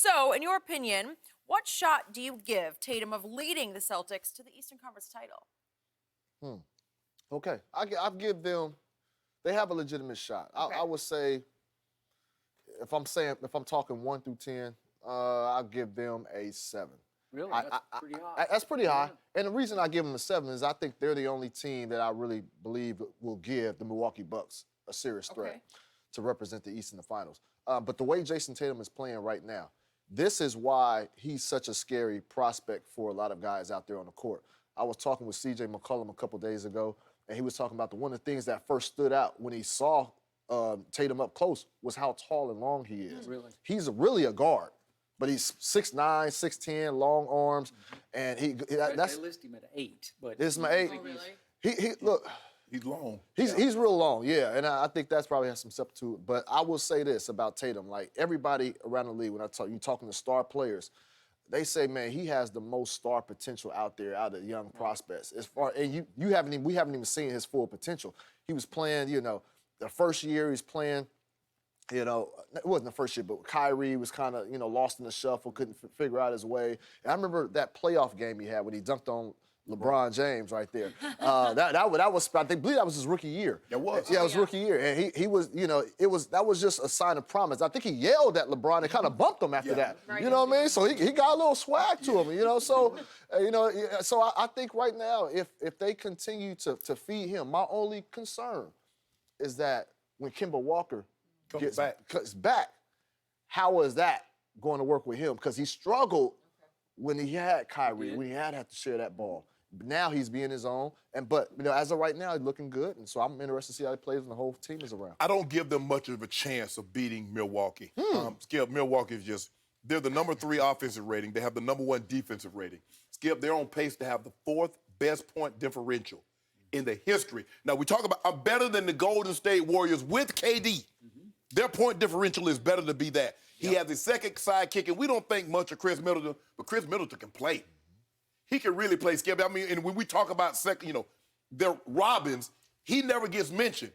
So, in your opinion, what shot do you give Tatum of leading the Celtics to the Eastern Conference title? Okay, I'll give them. They have a legitimate shot. Okay. I would say, if I'm talking 1 through 10, I'll give them a 7. Really? That's pretty high. That's pretty high. And the reason I give them a 7 is I think they're the only team that I really believe will give the Milwaukee Bucks a serious threat to represent the East in the finals. But the way Jayson Tatum is playing right now, this is why he's such a scary prospect for a lot of guys out there on the court. I was talking with C.J. McCollum a couple days ago, and he was talking about one of the things that first stood out when he saw Tatum up close was how tall and long he is. Really? He's really a guard, but he's 6'9", 6'10", long arms, and They list him at 8, but this is my 8. Oh, really? He look. He's long. He's real long, yeah, and I think that's probably has some stuff to it. But I will say this about Tatum: like everybody around the league, when you talking to star players, they say, man, he has the most star potential out there, out of young prospects. And we haven't even seen his full potential. He was playing, the first year he was playing. It wasn't the first year, but Kyrie was kind of, lost in the shuffle, couldn't figure out his way. And I remember that playoff game he had when he dunked on LeBron James right there. That was I believe that was his rookie year. It was. Yeah, it was rookie year. And he was, that was just a sign of promise. I think he yelled at LeBron and kind of bumped him after that. Right. You know what I mean? So he got a little swag to him, so I think right now, if they continue to feed him, my only concern is that when Kemba Walker comes back, how is that going to work with him? Because he struggled when he had Kyrie, when he had to share that ball. But now he's being his own. But as of right now, he's looking good. And so I'm interested to see how he plays when the whole team is around. I don't give them much of a chance of beating Milwaukee. Skip, Milwaukee is they're the number 3 offensive rating. They have the number 1 defensive rating. Skip, they're on pace to have the 4th best point differential in the history. Now, we talk about better than the Golden State Warriors with KD. Their point differential is better to be that. He has his second sidekick, and we don't think much of Chris Middleton, but Chris Middleton can play. He can really play, Skip. I mean, and when we talk about their Robins, he never gets mentioned.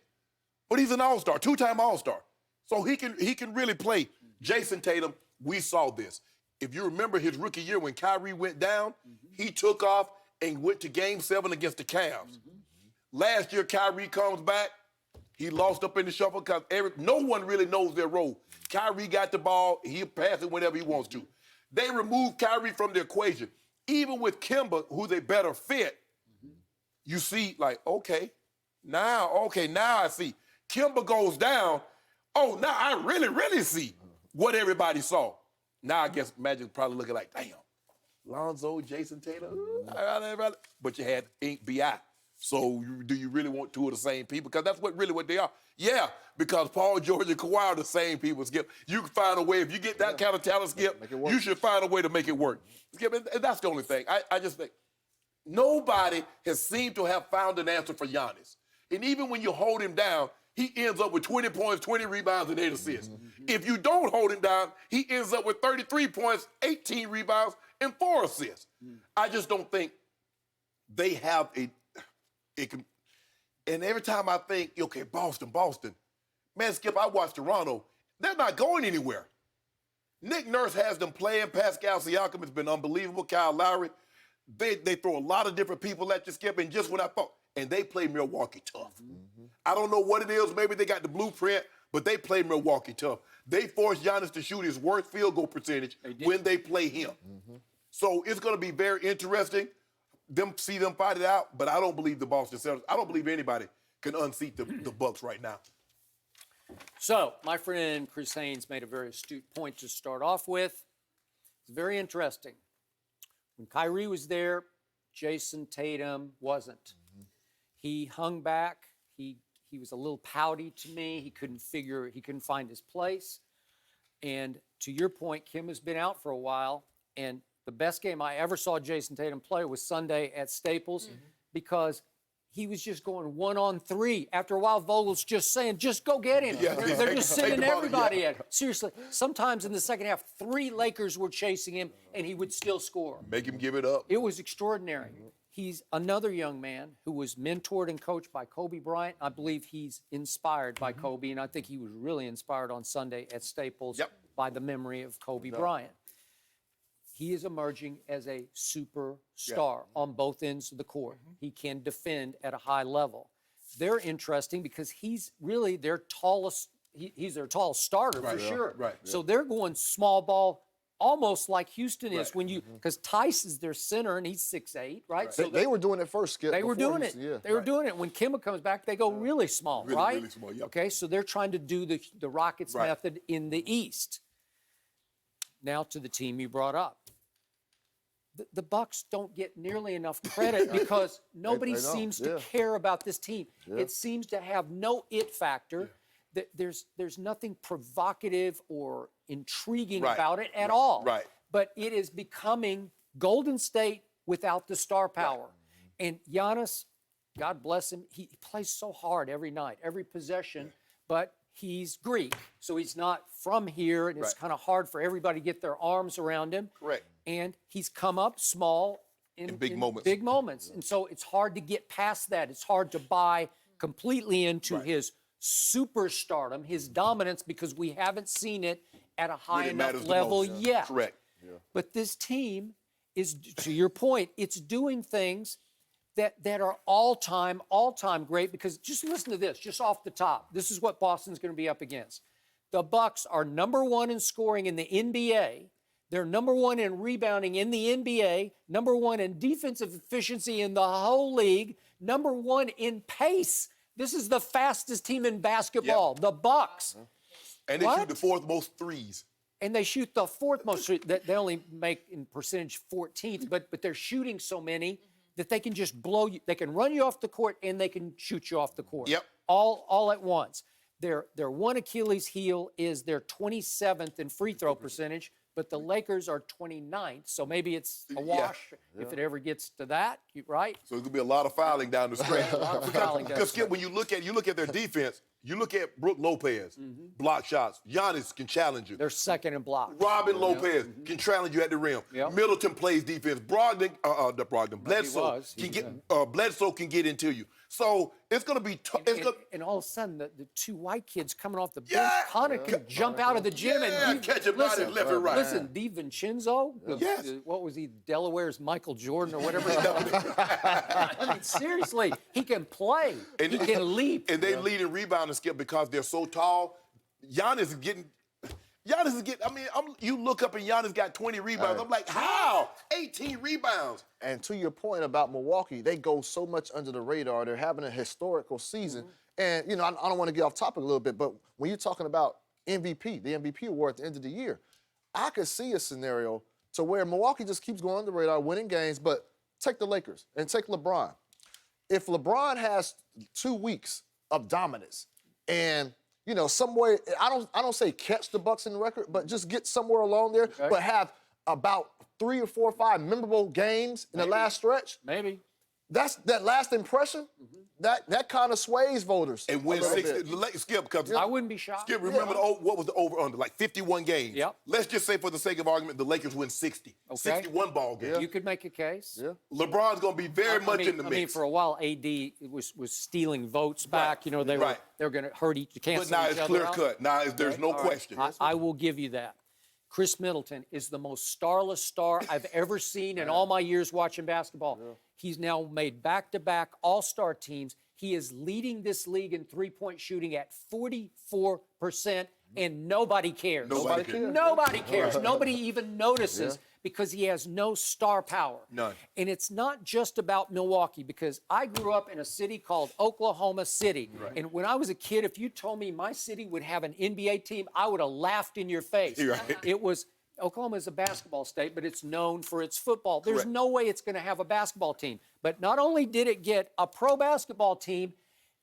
But he's an all-star, 2-time all-star. So he can really play. Jayson Tatum, we saw this. If you remember his rookie year when Kyrie went down, he took off and went to Game 7 against the Cavs. Last year, Kyrie comes back. He lost up in the shuffle because no one really knows their role. Kyrie got the ball. He'll pass it whenever he wants to. They removed Kyrie from the equation. Even with Kemba, who's a better fit, you see, okay, now I see. Kemba goes down. Oh, now I really see what everybody saw. Now I guess Magic's probably looking like, damn, Lonzo, Jayson Tatum, but you had Ink B.I. So do you really want 2 of the same people? Because that's what they are. Yeah, because Paul George and Kawhi are the same people, Skip. You can find a way. If you get that kind of talent, Skip, you should find a way to make it work. Skip, and that's the only thing. I just think nobody has seemed to have found an answer for Giannis. And even when you hold him down, he ends up with 20 points, 20 rebounds, and 8 assists. If you don't hold him down, he ends up with 33 points, 18 rebounds, and 4 assists. I just don't think they have and every time I think, okay, Boston, man, Skip, I watched Toronto. They're not going anywhere. Nick Nurse has them playing. Pascal Siakam has been unbelievable. Kyle Lowry. They throw a lot of different people at you, Skip, and just when I thought, and they play Milwaukee tough. I don't know what it is. Maybe they got the blueprint, but they play Milwaukee tough. They force Giannis to shoot his worst field goal percentage when they play him. So it's going to be very interesting. See them fight it out, but I don't believe the Boston Celtics. I don't believe anybody can unseat the Bucks right now. So, my friend Chris Haynes made a very astute point to start off with. It's very interesting. When Kyrie was there, Jayson Tatum wasn't. He hung back. He was a little pouty to me. He couldn't find his place. And to your point, Kim has been out for a while, and the best game I ever saw Jayson Tatum play was Sunday at Staples because he was just going 1-on-3. After a while, Vogel's just saying, just go get him. They're just sending everybody at him. Seriously, sometimes in the second half, 3 Lakers were chasing him, and he would still score. Make him give it up. It was extraordinary. He's another young man who was mentored and coached by Kobe Bryant. I believe he's inspired by Kobe, and I think he was really inspired on Sunday at Staples. by the memory of Kobe Bryant. He is emerging as a superstar on both ends of the court. He can defend at a high level. They're interesting because he's really their tallest, he's their tallest starter for sure. So they're going small ball almost like Houston is when you, because Tice is their center and he's 6'8", right? So They were doing it first, Skip. they were before doing it. Houston, yeah. They were doing it. When Kemba comes back, they go really small, right? Really small, yep. Okay, so they're trying to do the Rockets method in the East. Now to the team you brought up. The Bucks don't get nearly enough credit because nobody they don't, seems to yeah. care about this team. It seems to have no it factor. There's nothing provocative or intriguing about it at all. Right. But it is becoming Golden State without the star power. And Giannis, God bless him, he plays so hard every night, every possession, but he's Greek, so he's not from here, and it's kind of hard for everybody to get their arms around him. Correct. And he's come up small in big moments. Big moments. And so it's hard to get past that. It's hard to buy completely into his superstardom, his dominance, because we haven't seen it at a high When it matters enough the level most. yet. Correct. But this team is, to your point, it's doing things that are all-time great, because just listen to this, just off the top. This is what Boston's going to be up against. The Bucks are #1 in scoring in the NBA. They're #1 in rebounding in the NBA, #1 in defensive efficiency in the whole league, #1 in pace. This is the fastest team in basketball, the Bucks. And they What? shoot the 4th most threes. And they shoot the 4th most. They only make in percentage 14th, but they're shooting so many that they can just blow you. They can run you off the court and they can shoot you off the court. Yep. All at once. Their one Achilles heel is their 27th in free throw percentage, but the Lakers are 29th, so maybe it's a wash if it ever gets to that, right? So it's gonna be a lot of fouling down the stretch. A lot of fouling down the Because Skip, stretch. when you look at their defense, you look at Brook Lopez, block shots. Giannis can challenge you. They're second in blocks. Robin Lopez can challenge you at the rim. Yep. Middleton plays defense. Bledsoe Bledsoe can get into you. So it's gonna be tough. And all of a sudden, the two white kids coming off the bench, Yeah. Connor can jump out of the gym and catch it body left and right. Listen, DiVincenzo, Yes. what was he, Delaware's Michael Jordan or whatever? I mean, seriously, he can play. He can leap. And they lead in rebounding, Skip, because they're so tall. Giannis is getting. I mean, you look up and Giannis got 20 rebounds. I'm like, how? 18 rebounds. And to your point about Milwaukee, they go so much under the radar. They're having a historical season. And, you know, I don't want to get off topic a little bit, but when you're talking about MVP, the MVP award at the end of the year, I could see a scenario to where Milwaukee just keeps going under the radar, winning games, but take the Lakers and take LeBron. If LeBron has 2 weeks of dominance and, you know, somewhere, I don't say catch the Bucks in the record, but just get somewhere along there, but have about 3 or 4 or 5 memorable games in the last stretch. Maybe. That's that last impression. That kind of sways voters. And win a little 60. bit. Skip, because I wouldn't be shocked. Skip, remember what was the over-under? Like 51 games. Yep. Let's just say, for the sake of argument, the Lakers win 60. Okay. 61 ball games. You could make a case. Yeah. LeBron's going to be very much in the mix. I mean, for a while, AD was stealing votes back. You know, they were going to hurt each, cancel But now each it's other clear out. cut. Now there's no All right. question. I will give you that. Chris Middleton is the most starless star I've ever seen in all my years watching basketball. He's now made back-to-back all-star teams. He is leading this league in three-point shooting at 44%, and nobody cares. Nobody cares. Nobody cares. Nobody even notices because he has no star power. None. And it's not just about Milwaukee, because I grew up in a city called Oklahoma City. And when I was a kid, if you told me my city would have an NBA team, I would have laughed in your face. Right. It was, Oklahoma is a basketball state, but it's known for its football. There's no way it's going to have a basketball team. But not only did it get a pro basketball team,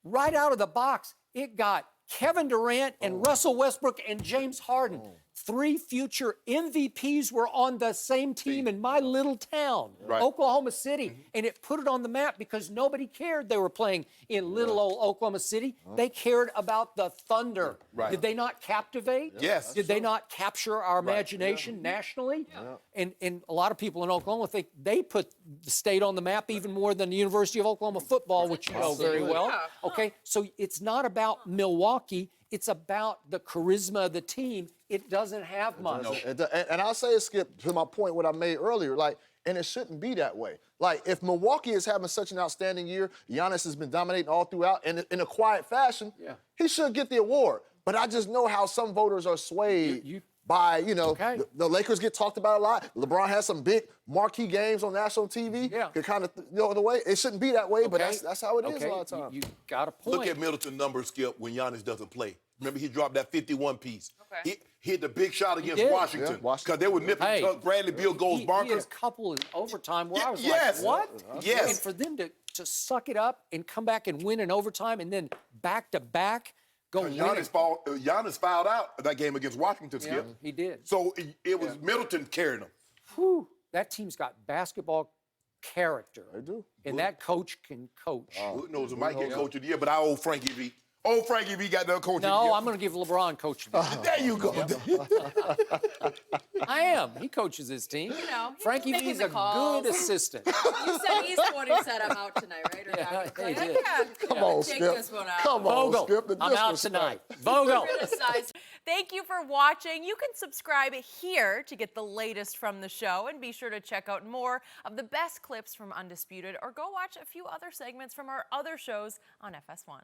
right out of the box, it got Kevin Durant and Russell Westbrook and James Harden. 3 future MVPs were on the same team in my little town, Oklahoma City. And it put it on the map because nobody cared they were playing in little old Oklahoma City. They cared about the Thunder. Did they not captivate? Yes. Did they not capture our imagination nationally? And a lot of people in Oklahoma think they put the state on the map even more than the University of Oklahoma football, which you know very well. Okay, so it's not about Milwaukee. It's about the charisma of the team. it doesn't have much. And I'll say it, Skip, to my point, what I made earlier, like, and it shouldn't be that way. Like, if Milwaukee is having such an outstanding year, Giannis has been dominating all throughout, and in a quiet fashion, he should get the award. But I just know how some voters are swayed by, the Lakers get talked about a lot. LeBron has some big marquee games on national TV. Yeah. Could kind of, in a way, it shouldn't be that way, but that's how it is a lot of times. You got a point. Look at Middleton's numbers, Skip, when Giannis doesn't play. Remember, he dropped that 51 piece. Okay. He hit the big shot against did. Washington. Yeah, Because they were nipping Tuck, Bradley, Bill goes He had a bonkers. couple in overtime where I was Yes. like, what? Yes. And for them to suck it up and come back and win in overtime and then back-to-back go win it. Giannis fouled out that game against Washington, Skip. He did. So it was Middleton carrying them. Whew, that team's got basketball character. They do. And that coach can coach. Who knows? Who might get coach of the year, but I owe Frankie V. Old Frankie V got the coach of the year. No, I'm going to give LeBron coach of the year. There you go. I am. He coaches his team. He's Frankie making V's the a calls. good assistant. You said he's the one who said I'm out tonight, right? Or Yeah, not? he did. Come on, Take Skip. this one out. Come on, Vogel, Skip. The I'm out disrespect. tonight. Vogel. Criticized. Thank you for watching. You can subscribe here to get the latest from the show, and be sure to check out more of the best clips from Undisputed, or go watch a few other segments from our other shows on FS1.